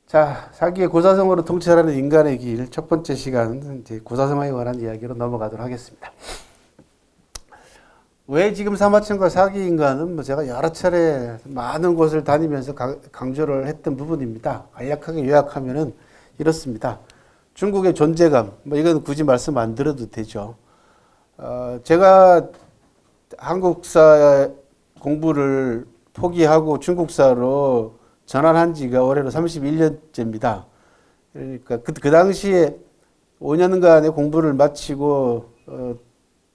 자, 사기의 고사성어로 통찰하는 인간의 길 첫 번째 시간 이제 고사성어에 관한 이야기로 넘어가도록 하겠습니다. 왜 지금 사마천과 사기 인간은 뭐 제가 여러 차례 많은 곳을 다니면서 강조를 했던 부분입니다. 간략하게 요약하면은 이렇습니다. 중국의 존재감, 뭐 이건 굳이 말씀 안 드려도 되죠. 제가 한국사 공부를 포기하고 중국사로 전환한 지가 올해로 31년째입니다. 그러니까 그 당시에 5년간의 공부를 마치고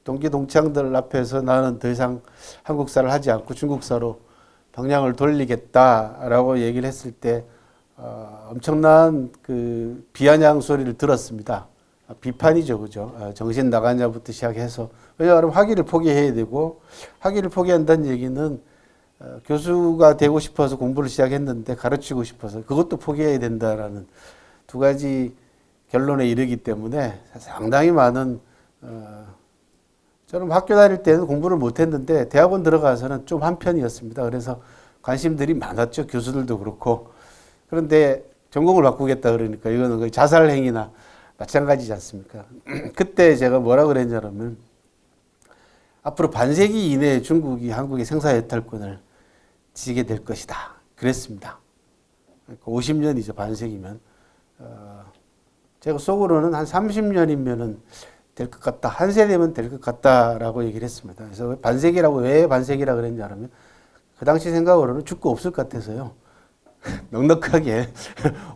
동기 동창들 앞에서 나는 더 이상 한국사를 하지 않고 중국사로 방향을 돌리겠다라고 얘기를 했을 때 엄청난 그 비아냥 소리를 들었습니다. 비판이죠, 그죠? 정신 나가냐부터 시작해서 왜냐하면 학위를 포기해야 되고 학위를 포기한다는 얘기는 교수가 되고 싶어서 공부를 시작했는데 가르치고 싶어서 그것도 포기해야 된다라는 두 가지 결론에 이르기 때문에 상당히 많은 저는 학교 다닐 때는 공부를 못했는데 대학원 들어가서는 좀 한편이었습니다. 그래서 관심들이 많았죠. 교수들도 그렇고. 그런데 전공을 바꾸겠다 그러니까 이거는 거의 자살 행위나 마찬가지지 않습니까? 그때 제가 뭐라 그랬냐면 앞으로 반세기 이내에 중국이 한국의 생사해탈권을 지게 될 것이다. 그랬습니다. 그러니까 50년이죠. 반세기면. 제가 속으로는 한 30년이면은 될 것 같다. 한 세대면 될 것 같다라고 얘기를 했습니다. 그래서 반세기라고 왜 반세기라 그랬냐면 그 당시 생각으로는 죽고 없을 것 같아서요. 넉넉하게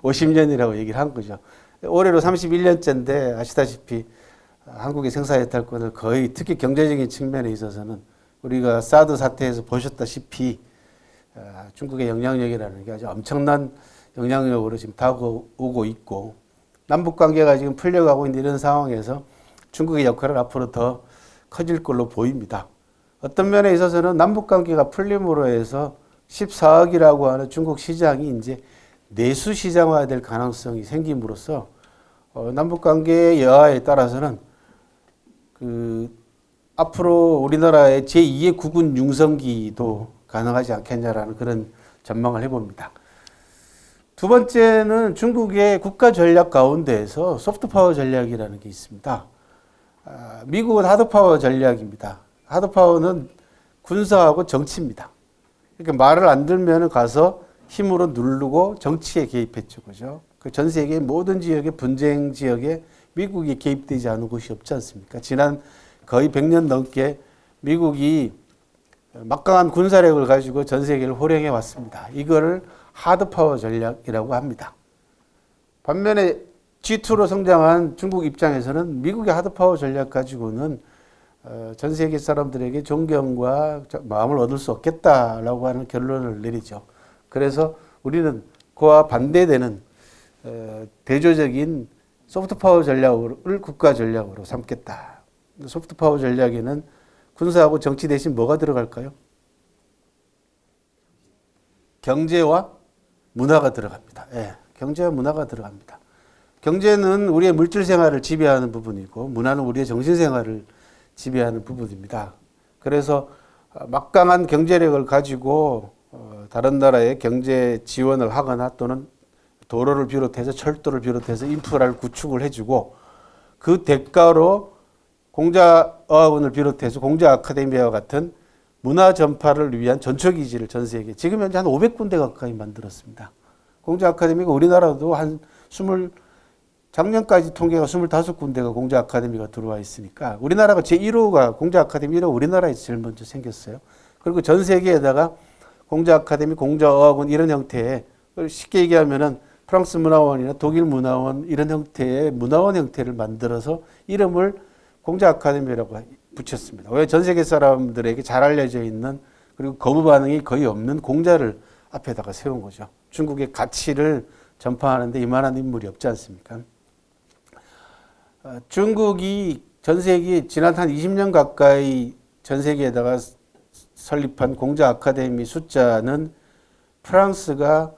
50년이라고 얘기를 한 거죠. 올해로 31년째인데 아시다시피 한국의 생사해탈권을 거의 특히 경제적인 측면에 있어서는 우리가 사드 사태에서 보셨다시피 중국의 영향력이라는 게 아주 엄청난 영향력으로 지금 다가오고 있고 남북 관계가 지금 풀려가고 있는 이런 상황에서 중국의 역할은 앞으로 더 커질 걸로 보입니다. 어떤 면에 있어서는 남북 관계가 풀림으로 해서 14억이라고 하는 중국 시장이 이제 내수 시장화될 가능성이 생김으로써 남북 관계의 여하에 따라서는 앞으로 우리나라의 제2의 국군 융성기도 가능하지 않겠냐라는 그런 전망을 해봅니다. 두 번째는 중국의 국가 전략 가운데에서 소프트파워 전략이라는 게 있습니다. 미국은 하드파워 전략입니다. 하드파워는 군사하고 정치입니다. 그러니까 말을 안 들면 가서 힘으로 누르고 정치에 개입했죠. 그죠? 그 전 세계 모든 지역의 분쟁 지역에 미국이 개입되지 않은 곳이 없지 않습니까? 지난 거의 100년 넘게 미국이 막강한 군사력을 가지고 전 세계를 호령해 왔습니다. 이거를 하드파워 전략이라고 합니다. 반면에 G2로 성장한 중국 입장에서는 미국의 하드파워 전략 가지고는 전 세계 사람들에게 존경과 마음을 얻을 수 없겠다라고 하는 결론을 내리죠. 그래서 우리는 그와 반대되는 대조적인 소프트파워 전략을 국가 전략으로 삼겠다. 소프트파워 전략에는 군사하고 정치 대신 뭐가 들어갈까요? 경제와 문화가 들어갑니다. 예, 경제와 문화가 들어갑니다. 경제는 우리의 물질 생활을 지배하는 부분이고 문화는 우리의 정신 생활을 지배하는 부분입니다. 그래서 막강한 경제력을 가지고 다른 나라에 경제 지원을 하거나 또는 도로를 비롯해서 철도를 비롯해서 인프라를 구축을 해주고 그 대가로 공자어학원을 비롯해서 공자 아카데미와 같은 문화 전파를 위한 전초기지를 전 세계 지금 현재 한 500군데 가까이 만들었습니다. 공자 아카데미가 우리나라도 한 작년까지 통계가 25군데가 공자 아카데미가 들어와 있으니까 우리나라가 제1호가 공자 아카데미 1호 우리나라에서 제일 먼저 생겼어요. 그리고 전 세계에다가 공자 아카데미, 공자어학원 이런 형태의 쉽게 얘기하면은 프랑스 문화원이나 독일 문화원 이런 형태의 문화원 형태를 만들어서 이름을 공자 아카데미라고 붙였습니다. 왜 전 세계 사람들에게 잘 알려져 있는 그리고 거부 반응이 거의 없는 공자를 앞에다가 세운 거죠. 중국의 가치를 전파하는데 이만한 인물이 없지 않습니까? 중국이 전 세계 지난 한 20년 가까이 전 세계에다가 설립한 공자 아카데미 숫자는 프랑스가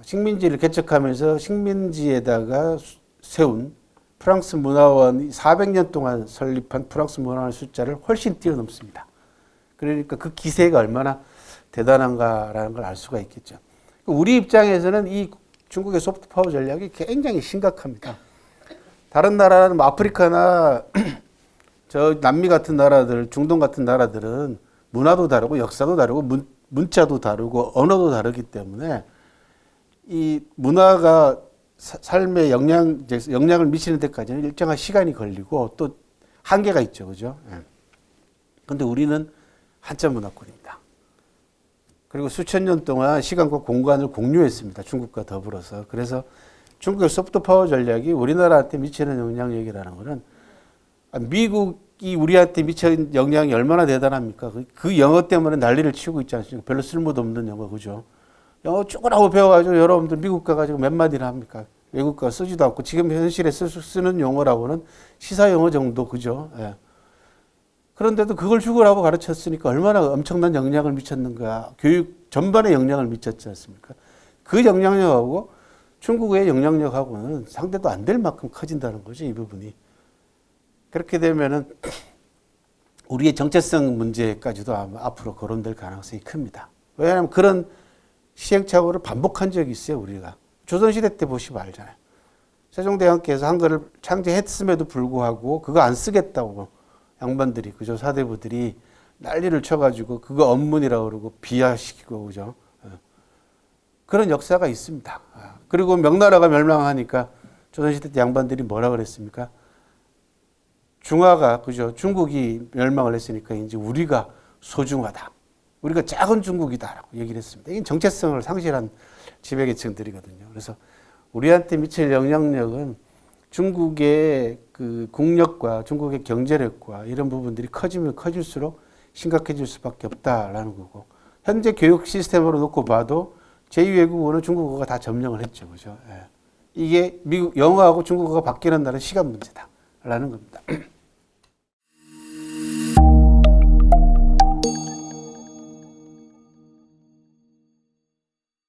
식민지를 개척하면서 식민지에다가 세운 프랑스 문화원이 400년 동안 설립한 프랑스 문화원 숫자를 훨씬 뛰어넘습니다. 그러니까 그 기세가 얼마나 대단한가라는 걸 알 수가 있겠죠. 우리 입장에서는 이 중국의 소프트 파워 전략이 굉장히 심각합니다. 다른 나라는 뭐 아프리카나 저 남미 같은 나라들, 중동 같은 나라들은 문화도 다르고 역사도 다르고 문자도 다르고 언어도 다르기 때문에 이 문화가 삶에 영향을 미치는 데까지는 일정한 시간이 걸리고 또 한계가 있죠. 그죠? 그런데 우리는 한자 문화권입니다. 그리고 수천 년 동안 시간과 공간을 공유했습니다. 중국과 더불어서. 그래서 중국의 소프트 파워 전략이 우리나라한테 미치는 영향력이라는 것은 미국이 우리한테 미치는 영향이 얼마나 대단합니까? 그 영어 때문에 난리를 치고 있지 않습니까? 별로 쓸모도 없는 영어, 그죠? 영어 쪼그라고 배워가지고 여러분들 미국 가가지고 몇 마디를 합니까? 외국 가 쓰지도 않고 지금 현실에 쓰는 용어라고는 시사 영어 정도, 그죠? 예. 그런데도 그걸 죽으라고 가르쳤으니까 얼마나 엄청난 영향을 미쳤는가. 교육 전반에 영향을 미쳤지 않습니까? 그 영향력하고 중국의 영향력하고는 상대도 안 될 만큼 커진다는 거죠, 이 부분이. 그렇게 되면은 우리의 정체성 문제까지도 아마 앞으로 거론될 가능성이 큽니다. 왜냐하면 그런 시행착오를 반복한 적이 있어요, 우리가. 조선시대 때 보시면 알잖아요. 세종대왕께서 한글을 창제했음에도 불구하고 그거 안 쓰겠다고 양반들이, 그죠? 사대부들이 난리를 쳐가지고 그거 언문이라고 그러고 비하시키고, 그죠? 그런 역사가 있습니다. 그리고 명나라가 멸망하니까 조선시대 때 양반들이 뭐라 그랬습니까? 중화가, 그죠? 중국이 멸망을 했으니까 이제 우리가 소중하다. 우리가 작은 중국이다라고 얘기를 했습니다. 이게 정체성을 상실한 지배계층들이거든요. 그래서 우리한테 미칠 영향력은 중국의 그 국력과 중국의 경제력과 이런 부분들이 커지면 커질수록 심각해질 수밖에 없다라는 거고, 현재 교육 시스템으로 놓고 봐도 제2외국어는 중국어가 다 점령을 했죠. 그죠? 예. 이게 미국 영어하고 중국어가 바뀌는 날은 시간 문제다라는 겁니다.